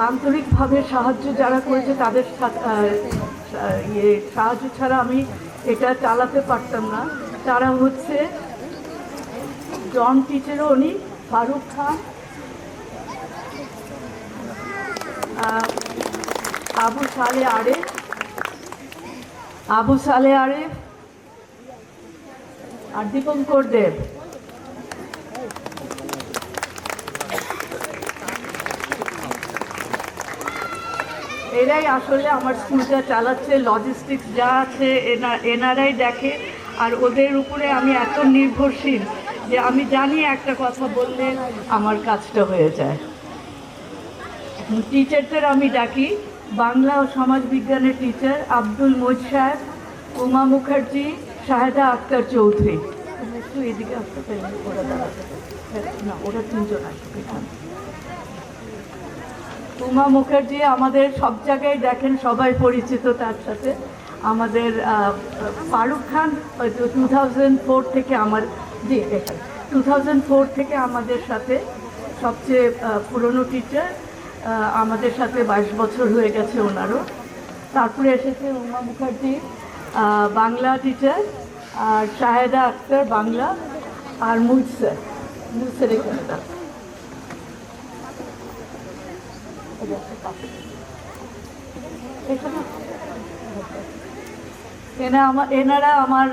আন্তরিকভাবে সাহায্য যারা করেছে তাদের সাহায্য ছাড়া আমি এটা চালাতে পারতাম না। তারা হচ্ছে জন টিচারও উনি, ফারুক খান, আবু সালে আরেফ আর দীপঙ্কর দেব। এরাই আসলে আমার স্কুলটা চালাচ্ছে। লজিস্টিক্স যা আছে এনারাই দেখে, আর ওদের উপরে আমি এত নির্ভরশীল যে আমি জানি একটা কথা বললে আমার কাজটা হয়ে যায়। টিচারদের আমি ডাকি, বাংলা ও সমাজবিজ্ঞানের টিচার আব্দুল মোজ সাহেব, উমা মুখার্জি, শাহেদা আক্তার চৌধুরী। একটু এদিকে আসতে পারি, ওরা দাঁড়াতে না, ওরা তিনজন আসবে এখানে। উমা মুখার্জি আমাদের সব জায়গায় দেখেন, সবাই পরিচিত তার সাথে। আমাদের ফারুক খান 2004 থেকে 2004 থেকে আমাদের সাথে, সবচেয়ে পুরনো টিচার, আমাদের সাথে 22 বছর হয়ে গেছে ওনারও। তারপরে এসেছে উমা মুখার্জি, বাংলা টিচার, আর শাহেদা আক্তার বাংলা, আর মুজসের এখানে এনারা আমার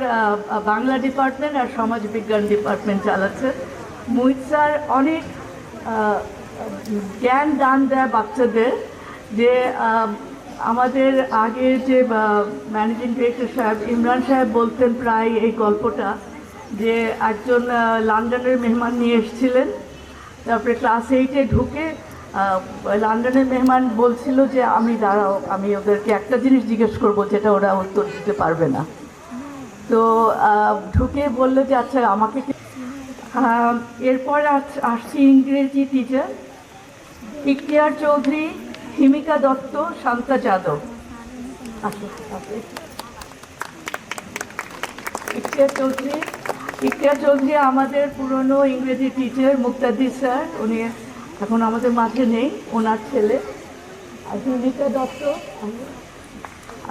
বাংলা ডিপার্টমেন্ট আর সমাজ বিজ্ঞান ডিপার্টমেন্ট চালাচ্ছে। মুহিত স্যার অনেক জ্ঞান দান দেয় বাচ্চাদের, যে আমাদের আগে যে ম্যানেজিং ডিরেক্টর সাহেব ইমরান সাহেব বলতেন প্রায় এই গল্পটা, যে একজন লন্ডনের মেহমান নিয়ে এসেছিলেন, তারপরে ক্লাস 8-এ ঢুকে লন্ডনের মেহমান বলছিল যে আমি ওদেরকে একটা জিনিস জিজ্ঞেস করবো যেটা ওরা উত্তর দিতে পারবে না। তো ঢুকে বললো যে আচ্ছা আমাকে। এরপর আসছি ইংরেজি টিচার ইখতিয়ার চৌধুরী, হিমিকা দত্ত, শান্তা যাদব। ইখতিয়ার চৌধুরী আমাদের পুরনো ইংরেজি টিচার। মুক্তাদি স্যার, উনি এখন আমাদের মাঝে নেই, ওনার ছেলে। আর হিমিকা দত্ত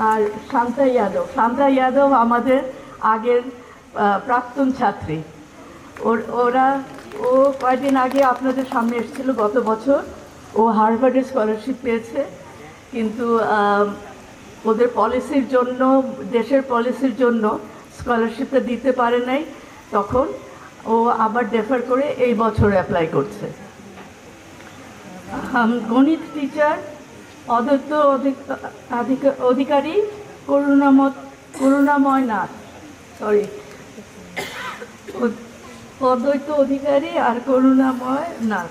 আর শান্তা যাদব আমাদের আগের প্রাক্তন ছাত্রী। ও কয়েকদিন আগে আপনাদের সামনে এসেছিল, গত বছর ও হার্ভার্ডে স্কলারশিপ পেয়েছে, কিন্তু ওদের পলিসির জন্য, দেশের পলিসির জন্য স্কলারশিপটা দিতে পারে নাই। তখন ও আবার ডেফার করে এই বছর অ্যাপ্লাই করছে। গণিত টিচার অদ্বৈত অধিকারী, করুণাময় নাথ, অদ্বৈত অধিকারী আর করুণাময় নাথ।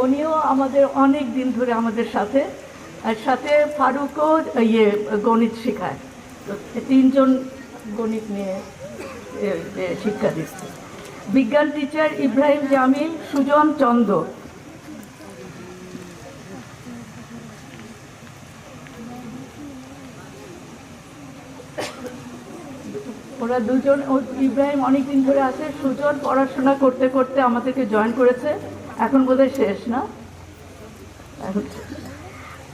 উনিও আমাদের অনেক দিন ধরে আমাদের সাথে, আর সাথে ফারুকও গণিত শেখায়। তো 3 জন গণিত নিয়ে শিক্ষা দিচ্ছে। বিজ্ঞান টিচার ইব্রাহিম জামিল, সুজন চন্দ্র। ওরা দুজন, ইব্রাহিম অনেকদিন ধরে আছে, সুজন পড়াশোনা করতে করতে আমাদেরকে জয়েন করেছে, এখন বোধহয় শেষ না।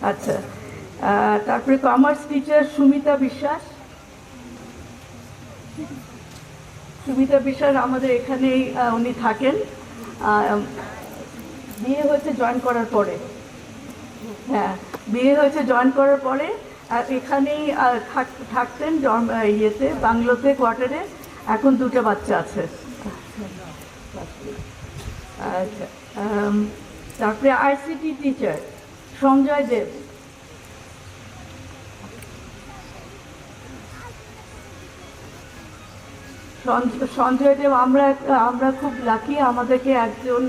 আচ্ছা, তারপরে কমার্স টিচার সুমিতা বিশ্বাস। আমাদের এখানেই উনি থাকেন, বিয়ে হয়েছে জয়েন করার পরে। হ্যাঁ, বিয়ে হয়েছে জয়েন করার পরে এখানেই থাকতেন বাংলোতে, কোয়ার্টারে। এখন 2টা বাচ্চা আছে। আচ্ছা, তারপরে আইসিটি টিচার সঞ্জয় দেব। আমরা খুব লাকি, আমাদেরকে একজন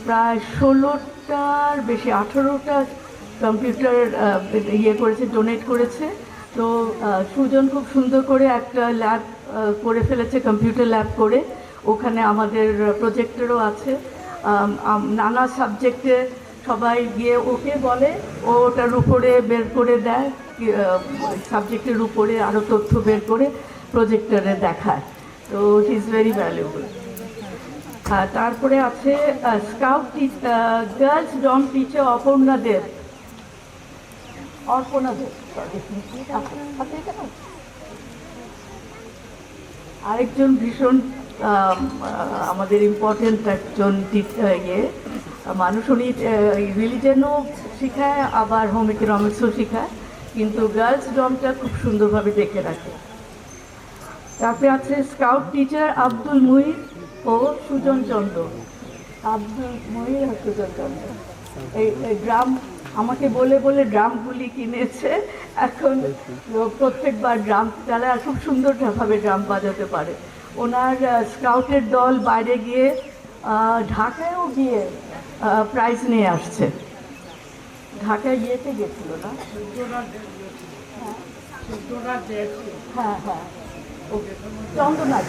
প্রায় 16টার বেশি, 18টা কম্পিউটার করেছে, ডোনেট করেছে। তো সুজন খুব সুন্দর করে একটা ল্যাব করে ফেলেছে, কম্পিউটার ল্যাব করে। ওখানে আমাদের প্রজেক্টরও আছে। নানা সাবজেক্টে সবাই গিয়ে ওকে বলে, ও ওটার উপরে বের করে দেয়, সাবজেক্টের উপরে আরও তথ্য বের করে প্রজেক্টরে দেখায়। তো হি ইজ ভেরি ভ্যালুয়েবল। তারপরে আছে স্কাউট গার্লস ডম টিচার অপর্ণা দেব, আরেকজন ভীষণ আমাদের ইম্পর্টেন্ট একজন মানুষ। উনি রিলিজনও শেখায়, আবার হোম ইকোনমিক্সও শেখায়, কিন্তু গার্লস ডমটা খুব সুন্দরভাবে দেখে রাখে। তারপরে আছে স্কাউট টিচার আব্দুল মুহিত ও সুজন চন্দ্র। আব্দুল মুহিত আর সুজন চন্দ্র এই ড্রাম আমাকে বলে বলে ড্রামগুলি কিনেছে, এখন প্রত্যেকবার ড্রাম তারা খুব সুন্দরভাবে ড্রাম বাজাতে পারে। ওনার স্কাউটের দল বাইরে গিয়ে ঢাকায়ও গিয়ে প্রাইজ নিয়ে আসছে। ঢাকায় গিয়েতে গেছিল না? হ্যাঁ হ্যাঁ, চন্দনা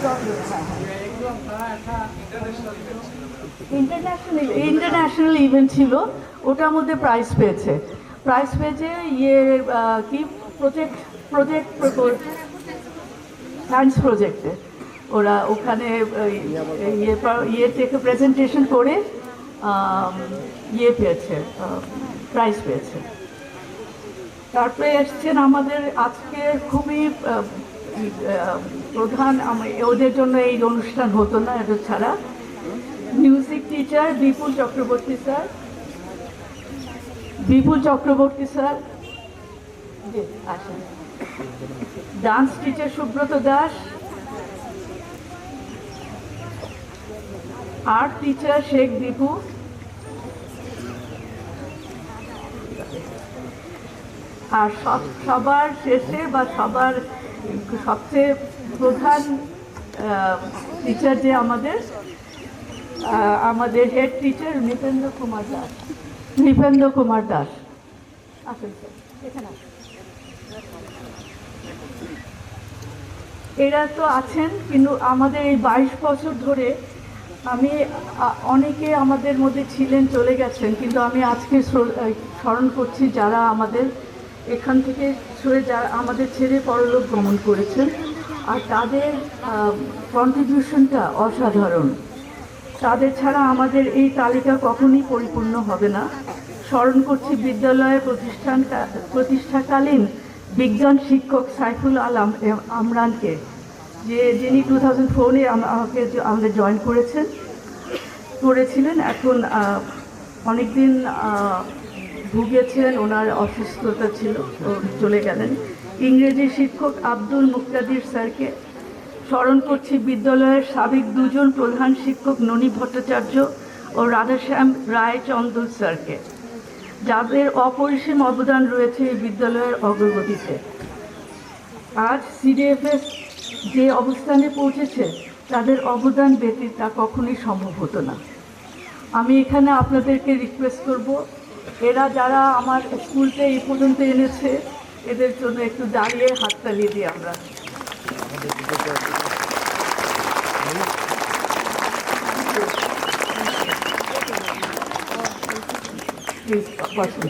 ইন্টারন্যাশনাল ইভেন্ট ছিল, ওটার মধ্যে প্রাইজ পেয়েছে। কি সায়েন্স প্রজেক্টে ওরা ওখানে ইয়ে থেকে প্রেজেন্টেশন করে পেয়েছে, প্রাইজ পেয়েছে। তারপরে এসছেন আমাদের আজকে খুবই প্রধান, ওদের জন্য এই অনুষ্ঠান হতো না এদের ছাড়া, music teacher Bipul Chakraborty sir. আসেন। Dance teacher Subrata Das, art teacher Sheikh Dipu, আর সবার শেষে বা সবার সবচেয়ে প্রধান টিচার যে আমাদের হেড টিচার নৃপেন্দ্র কুমার দাস। আসেন স্যার, এখানে এরা তো আছেন, কিন্তু আমাদের এই 22 বছর ধরে অনেকে আমাদের মধ্যে ছিলেন, চলে গেছেন, কিন্তু আমি আজকে স্মরণ করছি যারা আমাদের এখান থেকে যারা আমাদের ছেড়ে পরলোক গমন করেছেন, আর তাদের কন্ট্রিবিউশনটা অসাধারণ। তাদের ছাড়া আমাদের এই তালিকা কখনই পরিপূর্ণ হবে না। স্মরণ করছি বিদ্যালয়ের প্রতিষ্ঠাকালীন বিজ্ঞান শিক্ষক সাইফুল আলম আমরানকে, যিনি 2004-এ আমাদের জয়েন করেছিলেন। এখন অনেকদিন ভুগেছিলেন, ওনার অসুস্থতা ছিল, চলে গেলেন। ইংরেজি শিক্ষক আব্দুল মুক্তাদির স্যারকে স্মরণ করছি বিদ্যালয়ের সাবেক দুজন প্রধান শিক্ষক ননী ভট্টাচার্য ও রাধাশ্যাম রায়চন্দ্র স্যারকে, যাদের অপরিসীম অবদান রয়েছে এই বিদ্যালয়ের অগ্রগতিতে। আজ সিডিএফএস যে অবস্থানে পৌঁছেছে, তাদের অবদান ব্যতীত তা কখনোই সম্ভব হতো না। আমি এখানে আপনাদেরকে রিকোয়েস্ট করব, এরা যারা আমার স্কুলটা এই পর্যন্ত এনেছে, এদের জন্য একটু দাঁড়িয়ে হাততালি দিই আমরা। প্লিজ বসুন।